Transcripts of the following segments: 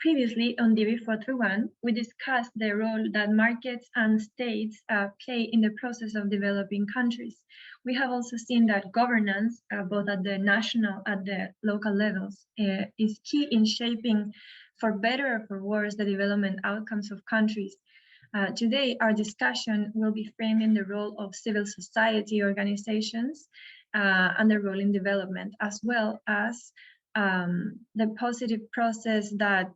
Previously, on DB431, we discussed the role that markets and states play in the process of developing countries. We have also seen that governance, both at the national and the local levels, is key in shaping, for better or for worse, the development outcomes of countries. Today, our discussion will be framing the role of civil society organizations and their role in development, as well as the positive process that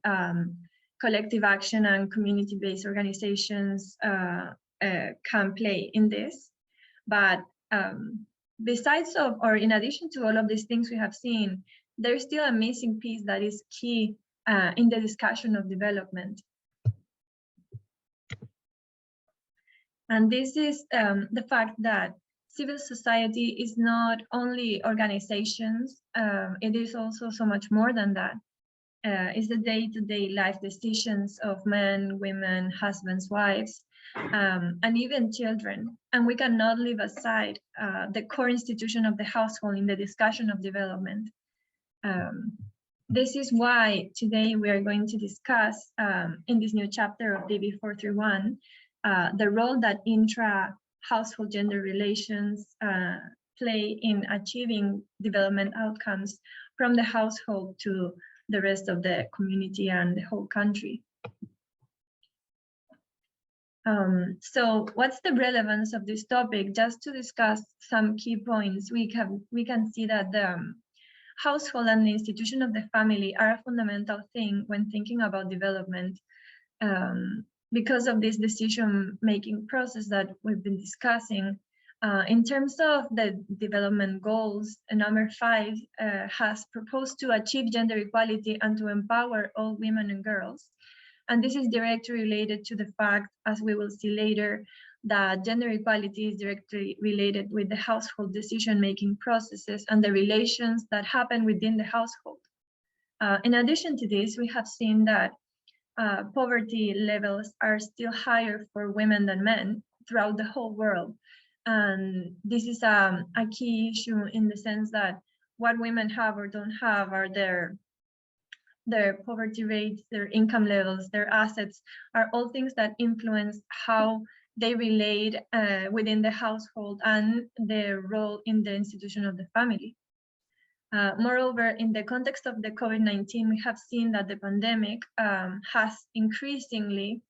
collective action and community-based organizations can play in this. But besides of, or in addition to all of these things we have seen, there's still a missing piece that is key in the discussion of development. And this is the fact that civil society is not only organizations, it is also so much more than that. It's the day-to-day life decisions of men, women, husbands, wives, and even children. And we cannot leave aside the core institution of the household in the discussion of development. This is why today we are going to discuss in this new chapter of DB431 the role that intra-household gender relations play in achieving development outcomes from the household to the rest of the community and the whole country. So what's the relevance of this topic? Just to discuss some key points, we can see that the household and the institution of the family are a fundamental thing when thinking about development. Because of this decision-making process that we've been discussing, in terms of the development goals, number 5 has proposed to achieve gender equality and to empower all women and girls. And this is directly related to the fact, as we will see later, that gender equality is directly related with the household decision-making processes and the relations that happen within the household. In addition to this, we have seen that poverty levels are still higher for women than men throughout the whole world. And this is a key issue in the sense that what women have or don't have are their poverty rates, their income levels, their assets, are all things that influence how they relate within the household and their role in the institution of the family. Moreover, in the context of the COVID-19, we have seen that the pandemic has increasingly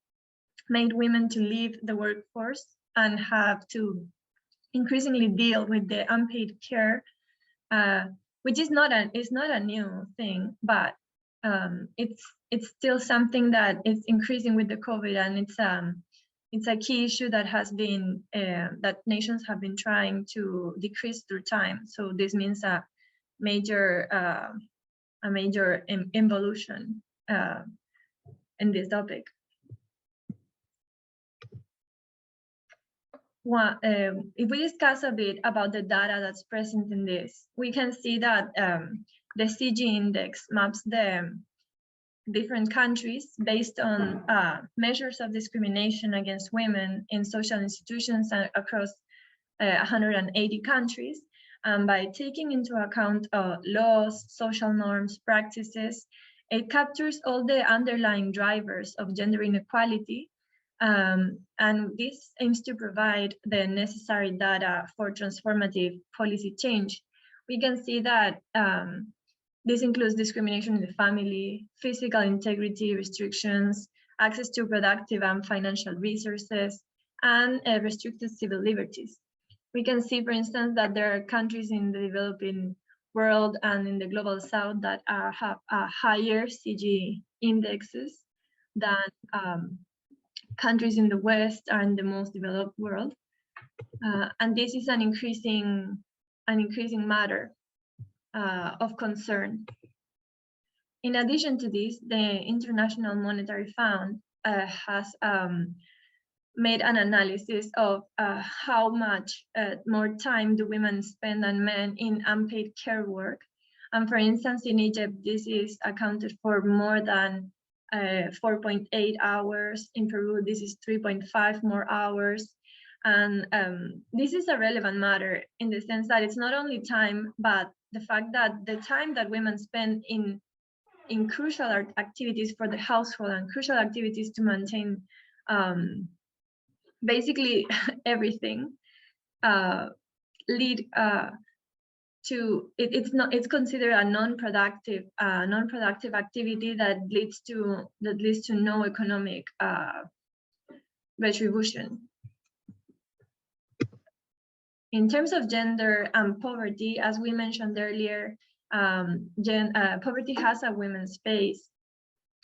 made women to leave the workforce and have to increasingly deal with the unpaid care, which is not a new thing, but it's still something that is increasing with the COVID, and it's a key issue that has been that nations have been trying to decrease through time. So this means a major involution in this topic. Well, if we discuss a bit about the data that's present in this, we can see that the CG index maps the different countries based on measures of discrimination against women in social institutions across 180 countries. And by taking into account laws, social norms, practices, it captures all the underlying drivers of gender inequality. And this aims to provide the necessary data for transformative policy change. We can see that this includes discrimination in the family, physical integrity restrictions, access to productive and financial resources, and restricted civil liberties. We can see, for instance, that there are countries in the developing world and in the global south that have higher CG indexes than countries in the West and the most developed world. And this is an increasing matter of concern. In addition to this, the International Monetary Fund has made an analysis of how much more time do women spend than men in unpaid care work. And for instance, in Egypt, this is accounted for more than 4.8 hours. In Peru, this is 3.5 more hours. And this is a relevant matter in the sense that it's not only time, but the fact that the time that women spend in in crucial activities for the household and crucial activities to maintain basically everything, lead to it's considered a non-productive activity that leads to no economic retribution. In terms of gender and poverty, as we mentioned earlier, poverty has a women's space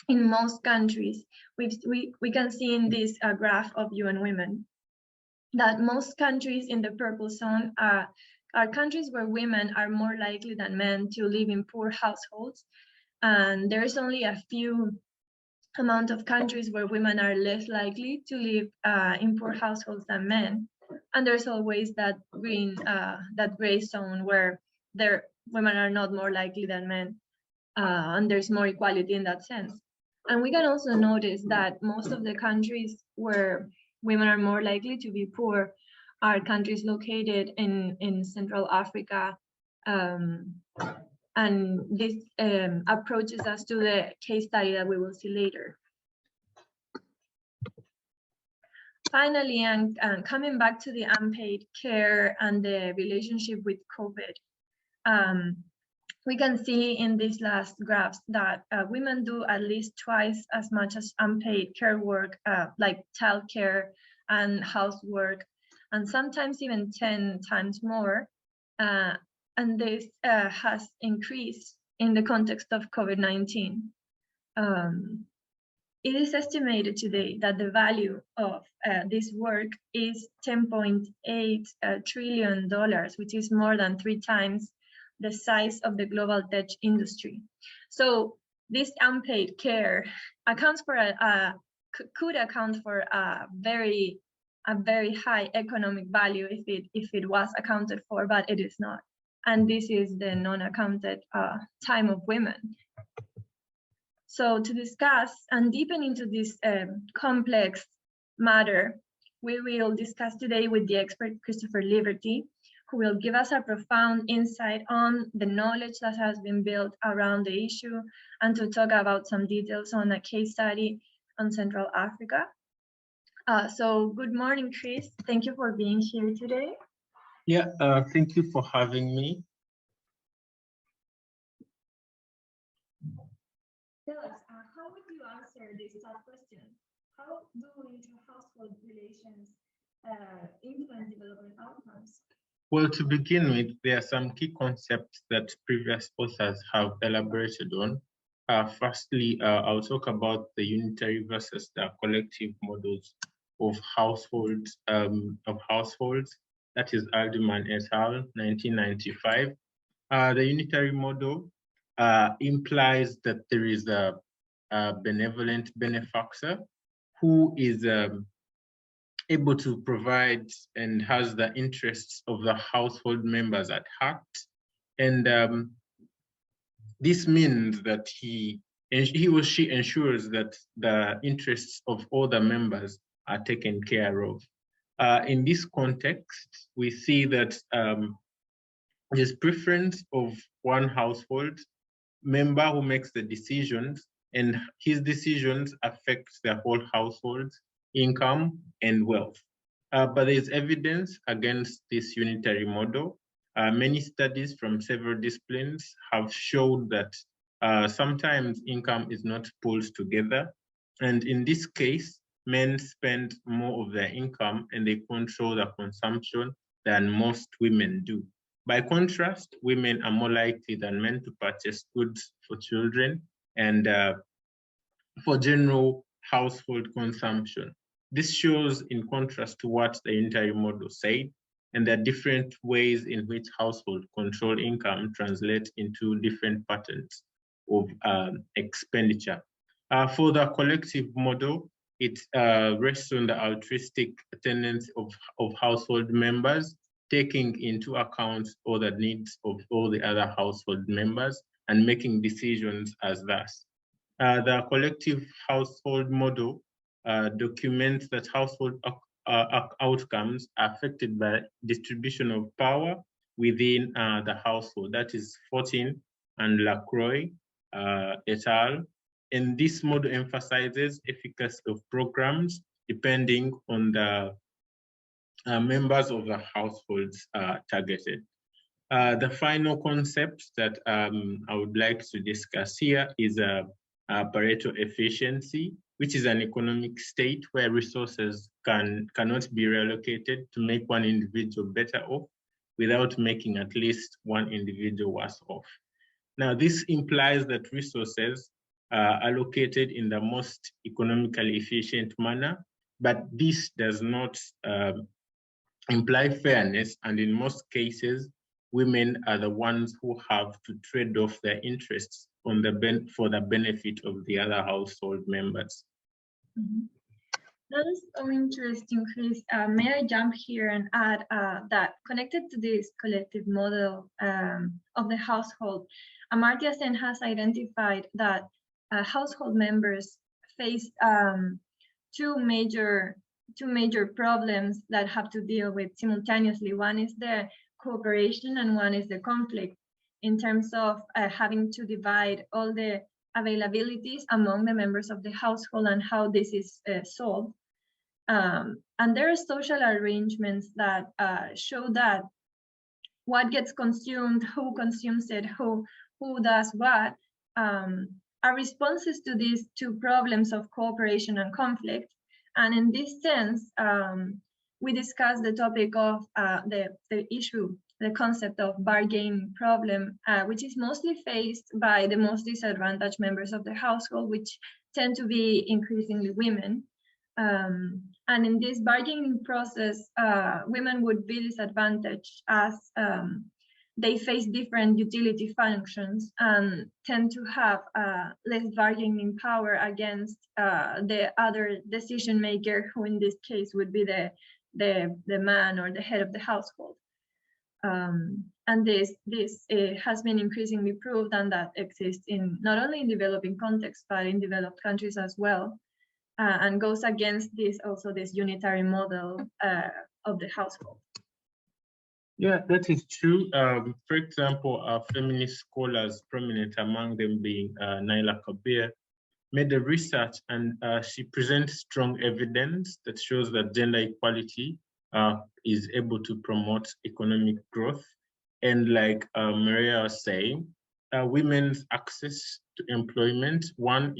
in most countries. We can see in this graph of UN Women that most countries in the purple zone are countries where women are more likely than men to live in poor households. And there's only a few amount of countries where women are less likely to live in poor households than men. And there's always that gray zone where women are not more likely than men, and there's more equality in that sense. And we can also notice that most of the countries where women are more likely to be poor are countries located in Central Africa. And this approaches us to the case study that we will see later. Finally, and coming back to the unpaid care and the relationship with COVID, we can see in these last graphs that women do at least twice as much as unpaid care work, like childcare and housework, and sometimes even 10 times more. And this has increased in the context of COVID-19. It is estimated today that the value of this work is $10.8 trillion, which is more than 3 times the size of the global tech industry. So this unpaid care accounts for could account for a very high economic value if it was accounted for, but it is not. And this is the non-accounted time of women. So to discuss and deepen into this complex matter, we will discuss today with the expert Christopher Liberty, who will give us a profound insight on the knowledge that has been built around the issue, and to talk about some details on a case study on Central Africa. So good morning, Chris. Thank you for being here today. Yeah, thank you for having me. Tell us, how would you answer this tough question? How do inter-household relations influence development outcomes? Well, to begin with, there are some key concepts that previous authors have elaborated on. Firstly, I'll talk about the unitary versus the collective models of households. That is Alderman et al., 1995. The unitary model implies that there is a benevolent benefactor who is able to provide and has the interests of the household members at heart. And this means that he or she ensures that the interests of all the members are taken care of. In this context, we see that there's preference of one household member who makes the decisions, and his decisions affect the whole household's income and wealth. But there's evidence against this unitary model. Many studies from several disciplines have shown that sometimes income is not pulled together. And in this case, men spend more of their income and they control the consumption than most women do. By contrast, women are more likely than men to purchase goods for children and for general household consumption. This shows in contrast to what the unitary model said, and there are different ways in which household control income translate into different patterns of expenditure. For the collective model, it rests on the altruistic tendency of household members, taking into account all the needs of all the other household members and making decisions as thus. The collective household model documents that household outcomes are affected by distribution of power within the household. That is 14 and LaCroix. et al. And this model emphasizes efficacy of programs depending on the members of the households targeted. The final concept that I would like to discuss here is Pareto efficiency, which is an economic state where resources cannot be reallocated to make one individual better off without making at least one individual worse off. Now, this implies that resources are allocated in the most economically efficient manner, but this does not imply fairness, and in most cases, women are the ones who have to trade off their interests on for the benefit of the other household members. Mm-hmm. That is so interesting, Chris. May I jump here and add that connected to this collective model of the household, Amartya Sen has identified that household members face two major problems that have to deal with simultaneously. One is the cooperation and one is the conflict, in terms of having to divide all the availabilities among the members of the household and how this is solved. And there are social arrangements that show that what gets consumed, who consumes it, who does what, are responses to these two problems of cooperation and conflict. And in this sense, we discussed the topic of the concept of bargaining problem, which is mostly faced by the most disadvantaged members of the household, which tend to be increasingly women. And in this bargaining process, women would be disadvantaged as they face different utility functions and tend to have less bargaining power against the other decision maker, who in this case would be the man or the head of the household. And this has been increasingly proved, and that exists in not only in developing contexts, but in developed countries as well, and goes against this unitary model of the household. Yeah, that is true. For example, feminist scholars, prominent among them being Naila Kabir, made a research, and she presents strong evidence that shows that gender equality is able to promote economic growth. And like Maria was saying, women's access to employment, one,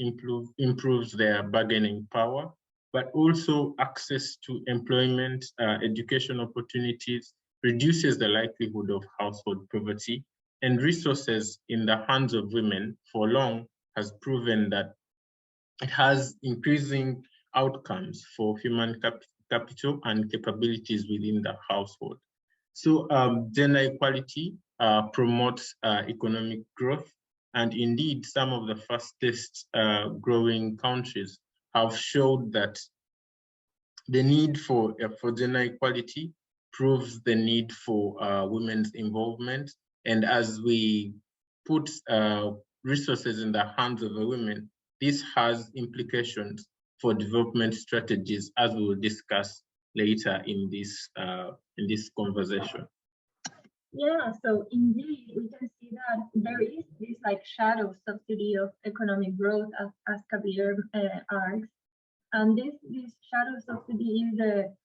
improves their bargaining power, but also access to employment, education opportunities, reduces the likelihood of household poverty, and resources in the hands of women for long has proven that it has increasing outcomes for human capital and capabilities within the household. So gender equality promotes economic growth, and indeed some of the fastest growing countries have showed that the need for gender equality proves the need for women's involvement. And as we put resources in the hands of the women, this has implications for development strategies, as we will discuss later in this conversation. Yeah, so indeed we can see that there is this like shadow subsidy of economic growth, as Kabir argues. And this shadow subsidy is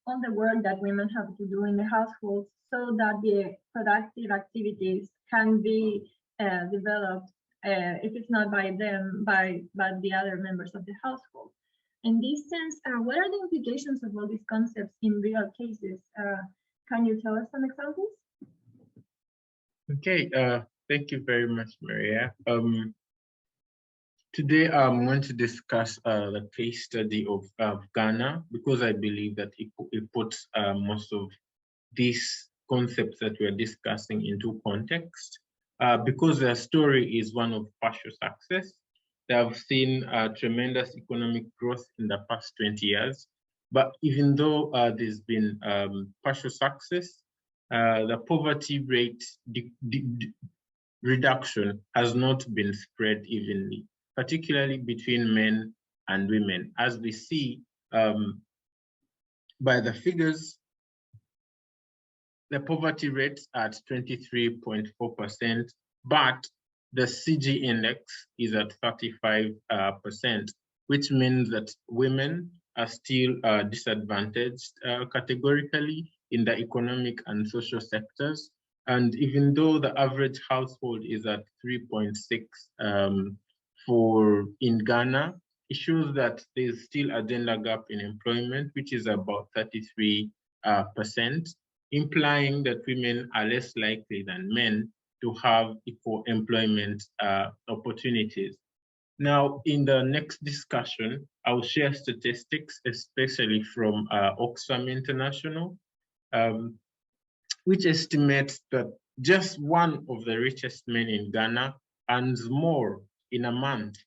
on the work that women have to do in the household, so that the productive activities can be developed, if it's not by them, by the other members of the household. In this sense, what are the implications of all these concepts in real cases? Can you tell us some examples? Okay, thank you very much, Maria. Today, I'm going to discuss the case study of Ghana, because I believe that it puts most of these concepts that we're discussing into context, because their story is one of partial success. They have seen tremendous economic growth in the past 20 years. But even though there's been partial success, the poverty rate reduction has not been spread evenly, particularly between men and women. As we see by the figures, the poverty rate's at 23.4%, but the CG index is at 35%, which means that women are still disadvantaged categorically in the economic and social sectors. And even though the average household is at 3.6 in Ghana, it shows that there's still a gender gap in employment, which is about 33%, implying that women are less likely than men to have equal employment opportunities. Now, in the next discussion, I'll share statistics, especially from Oxfam International, which estimates that just one of the richest men in Ghana earns more in a month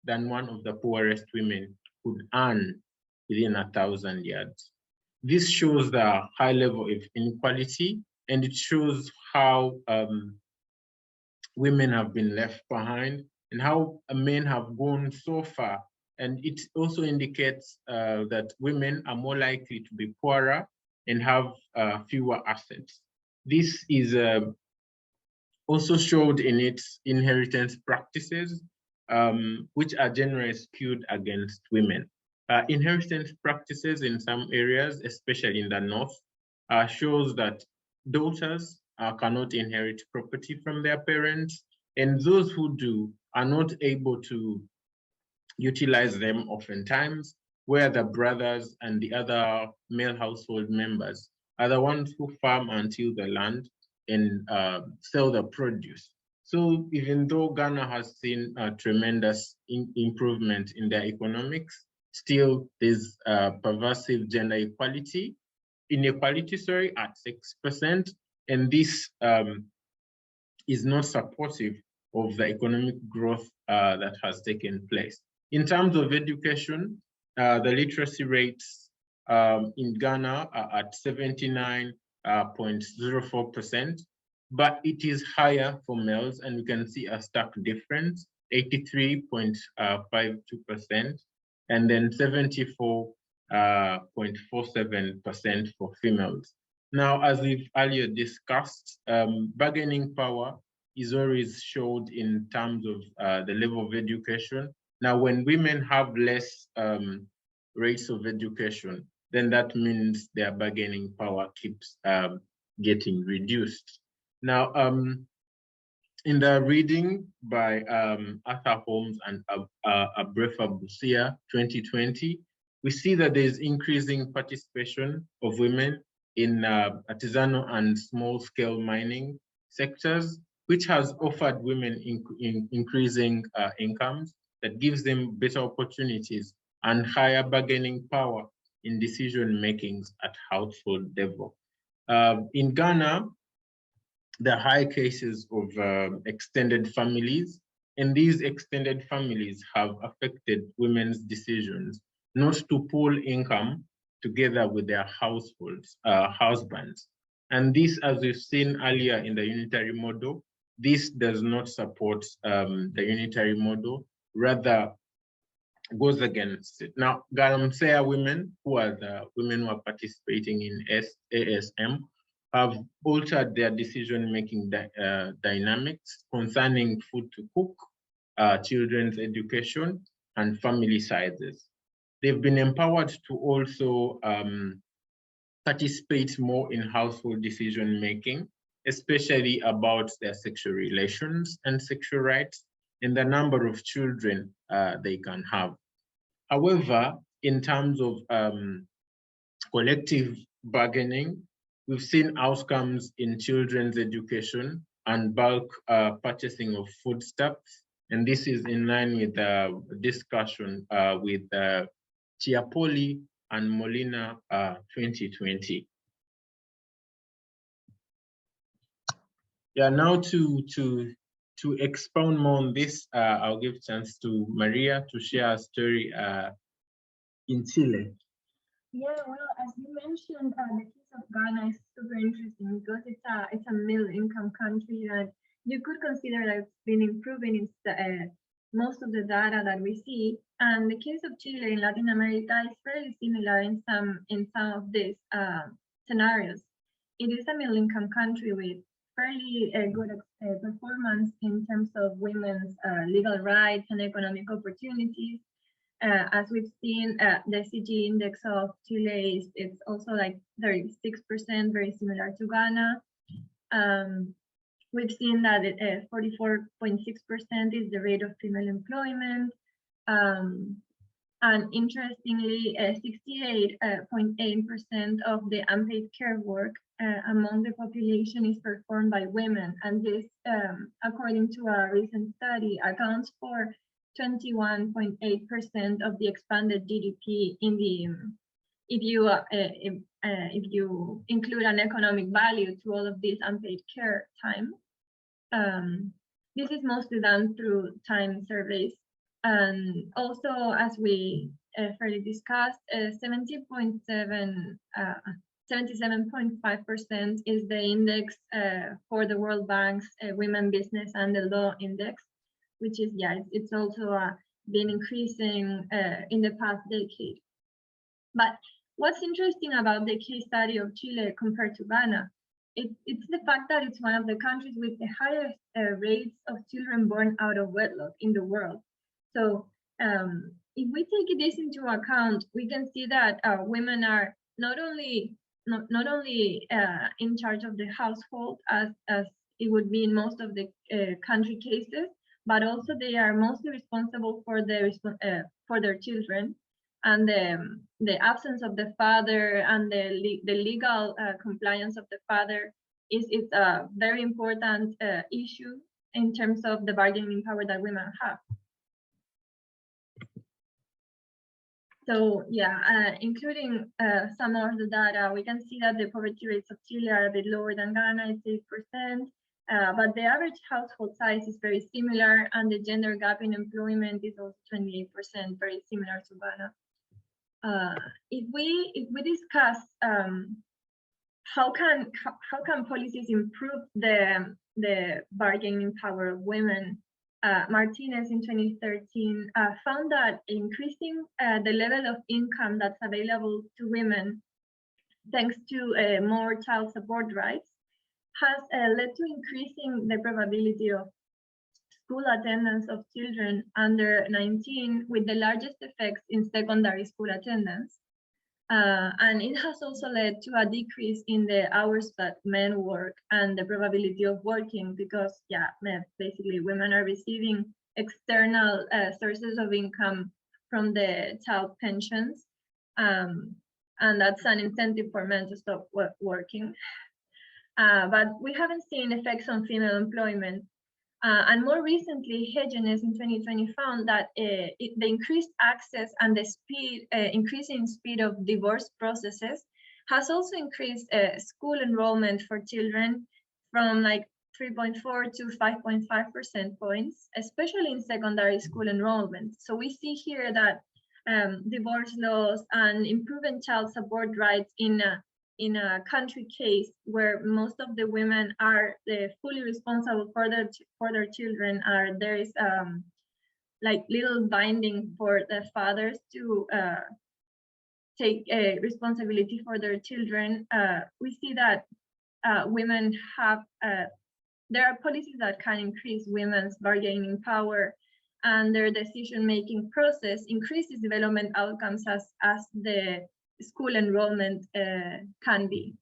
than one of the poorest women could earn within 1,000 years. This shows the high level of inequality, and it shows how women have been left behind and how men have gone so far. And it also indicates that women are more likely to be poorer and have fewer assets. This is also showed in its inheritance practices, which are generally skewed against women. Inheritance practices in some areas, especially in the north, shows that daughters cannot inherit property from their parents, and those who do are not able to utilize them oftentimes, where the brothers and the other male household members are the ones who farm and till the land and sell the produce. So even though Ghana has seen a tremendous improvement in their economics, still there's pervasive gender inequality, at 6%, and this is not supportive of the economic growth that has taken place. In terms of education, the literacy rates in Ghana are at 79.04%, but it is higher for males, and we can see a stark difference, 83.52%, and then 74.47% for females. Now, as we've earlier discussed, bargaining power is always showed in terms of the level of education. Now, when women have less rates of education, then that means their bargaining power keeps getting reduced. Now, in the reading by Arthur Holmes and Abrefa Busia 2020, we see that there's increasing participation of women in artisanal and small-scale mining sectors, which has offered women increasing incomes that gives them better opportunities and higher bargaining power in decision-making at household level. In Ghana, there are high cases of extended families, and these extended families have affected women's decisions not to pool income together with their husbands. And this, as we've seen earlier in the unitary model, this does not support the unitary model, rather goes against it. Now, Galamsey women, who are the women who are participating in ASM, have altered their decision-making dynamics concerning food to cook, children's education, and family sizes. They've been empowered to also participate more in household decision-making, especially about their sexual relations and sexual rights, and the number of children they can have. However, in terms of collective bargaining, we've seen outcomes in children's education and bulk purchasing of foodstuffs, and this is in line with the discussion with Chiapoli and Molina 2020. Yeah, now to expound more on this, I'll give chance to Maria to share a story in Chile. Yeah, well, as you mentioned, the case of Ghana is super interesting because it's a middle income country that you could consider that it's been improving in most of the data that we see. And the case of Chile in Latin America is fairly similar in some of these scenarios. It is a middle income country with fairly good performance in terms of women's legal rights and economic opportunities. As we've seen, the CG index of Chile it's also like 36%, very similar to Ghana. We've seen that 44.6% is the rate of female employment. And interestingly, 68.8% of the unpaid care work among the population is performed by women. And this, according to a recent study, accounts for 21.8% of the expanded GDP in the, if you include an economic value to all of this unpaid care time. This is mostly done through time surveys. And also, as we fairly discussed, 77.5% is the index for the World Bank's Women, Business and the Law Index, which is, yeah, it's also been increasing in the past decade. But what's interesting about the case study of Chile compared to Ghana, it's the fact that it's one of the countries with the highest rates of children born out of wedlock in the world. So if we take this into account, we can see that women are not only in charge of the household as it would be in most of the country cases, but also they are mostly responsible for their children, and the absence of the father and the legal compliance of the father is a very important issue in terms of the bargaining power that women have. So yeah, including some of the data, we can see that the poverty rates of Chile are a bit lower than Ghana, it's 8%, but the average household size is very similar, and the gender gap in employment is also 28%, very similar to Ghana. If we discuss how can policies improve the bargaining power of women, Martinez in 2013 found that increasing the level of income that's available to women, thanks to more child support rights, has led to increasing the probability of school attendance of children under 19, with the largest effects in secondary school attendance. And it has also led to a decrease in the hours that men work and the probability of working, because yeah, basically women are receiving external sources of income from the child pensions, and that's an incentive for men to stop working. But we haven't seen effects on female employment. And more recently, Hedgenes in 2020 found that the increased access and the increasing speed of divorce processes has also increased school enrollment for children from like 3.4 to 5.5% points, especially in secondary school enrollment. So we see here that divorce laws and improving child support rights in a country case where most of the women are fully responsible for their children, there is like little binding for the fathers to take responsibility for their children. We see that women have there are policies that can increase women's bargaining power, and their decision-making process increases development outcomes as the school enrollment can be.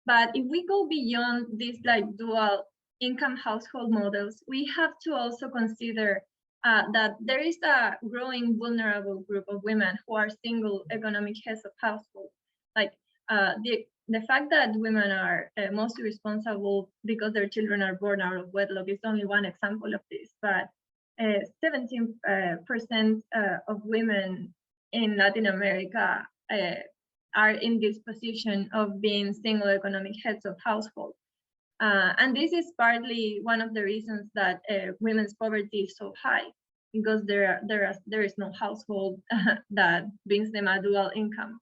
But if we go beyond these like dual income household models, we have to also consider that there is a growing vulnerable group of women who are single economic heads of households. Like the fact that women are mostly responsible because their children are born out of wedlock is only one example of this, but 17% of women in Latin America are in this position of being single economic heads of households. And this is partly one of the reasons that women's poverty is so high, because there is no household that brings them a dual income.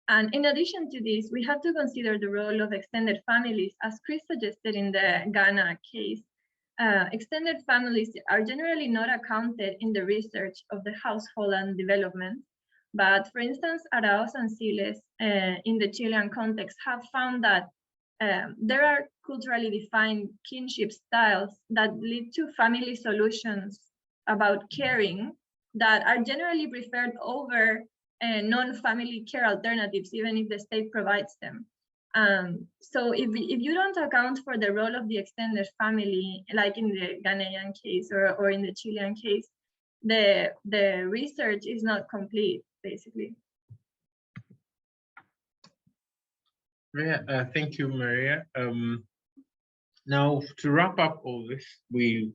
And in addition to this, we have to consider the role of extended families, as Chris suggested in the Ghana case. Extended families are generally not accounted in the research of the household and development. But for instance, Arauz and Siles in the Chilean context have found that there are culturally defined kinship styles that lead to family solutions about caring that are generally preferred over non-family care alternatives, even if the state provides them. So if you don't account for the role of the extended family, like in the Ghanaian case or in the Chilean case, the research is not complete, basically. Yeah, thank you, Maria. Now, to wrap up all this, we've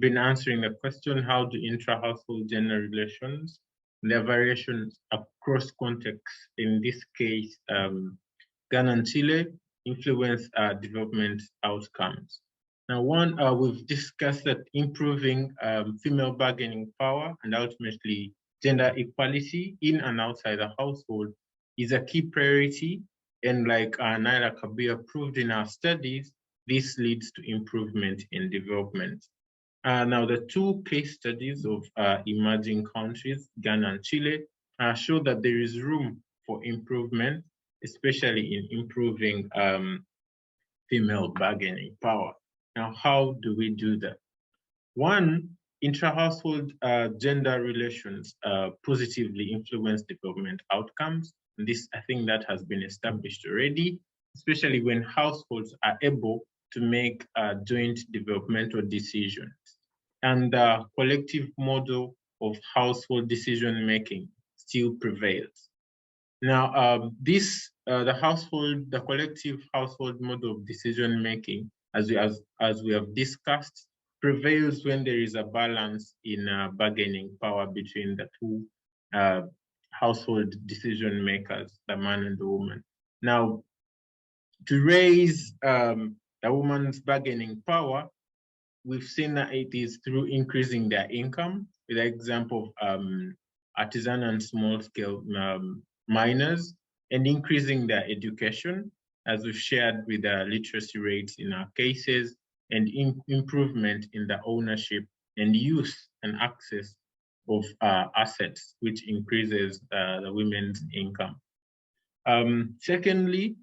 been answering the question, how do intra-household gender relations, their variations across contexts, in this case, Ghana and Chile, influence development outcomes. Now, one, we've discussed that improving female bargaining power and ultimately gender equality in and outside the household is a key priority. And like Naila Kabir proved in our studies, this leads to improvement in development. Now, the two case studies of emerging countries, Ghana and Chile, show that there is room for improvement, especially in improving female bargaining power. Now, how do we do that? One, intra-household gender relations positively influence development outcomes. And this, I think that has been established already, especially when households are able to make joint developmental decisions. And the collective model of household decision-making still prevails. Now, the collective household model of decision-making, as we have discussed, prevails when there is a balance in bargaining power between the two household decision makers, the man and the woman. Now, to raise the woman's bargaining power, we've seen that it is through increasing their income, with the example of artisan and small-scale miners, and increasing their education, as we've shared with the literacy rates in our cases, and improvement in the ownership and use and access of assets, which increases the women's income. Secondly,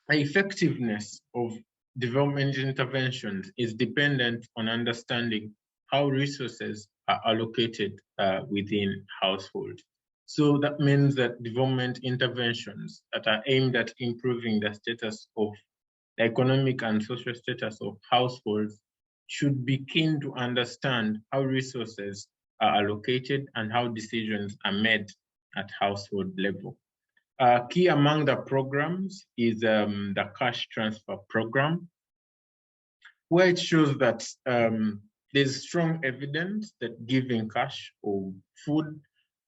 the effectiveness of development interventions is dependent on understanding how resources are allocated within households. So that means that development interventions that are aimed at improving the status of the economic and social status of households should be keen to understand how resources are allocated and how decisions are made at household level. Key among the programs is the cash transfer program, where it shows that there's strong evidence that giving cash or food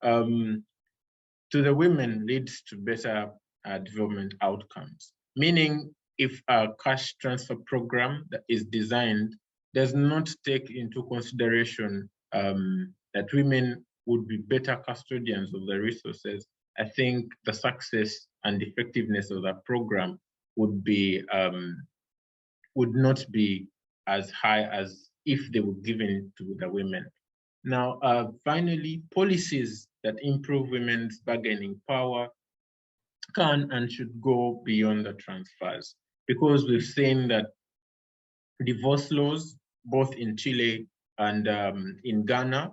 to the women leads to better development outcomes. Meaning, if a cash transfer program that is designed does not take into consideration that women would be better custodians of the resources, I think the success and effectiveness of that program would not be as high as if they were given to the women. Now, finally, policies that improve women's bargaining power can and should go beyond the transfers, because we've seen that divorce laws, both in Chile and in Ghana,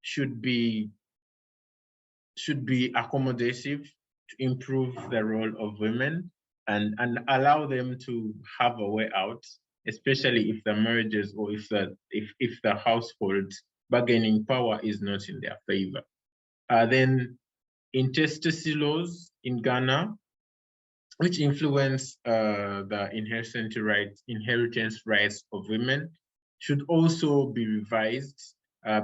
should be accommodative to improve the role of women and allow them to have a way out, especially if the marriages or if the household's bargaining power is not in their favor. Then intestacy laws in Ghana, which influence the inheritance rights of women, should also be revised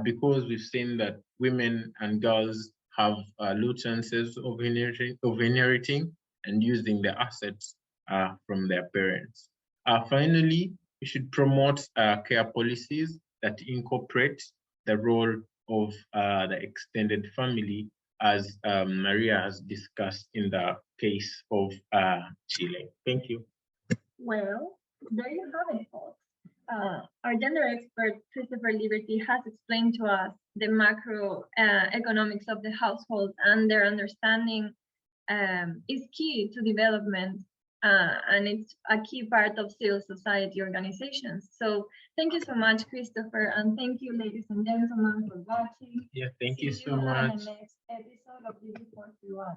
because we've seen that women and girls have low chances of inheriting and using the assets from their parents. Finally, we should promote care policies that incorporate the role of the extended family, as Maria has discussed in the case of Chile. Thank you. Well, there you have it, folks. Our gender expert, Christopher Liberty, has explained to us the macroeconomics of the household, and their understanding is key to development and it's a key part of civil society organizations. So thank you so much, Christopher, and thank you, ladies and gentlemen, for watching. Yeah, thank you so See you on much. the next episode of DD431.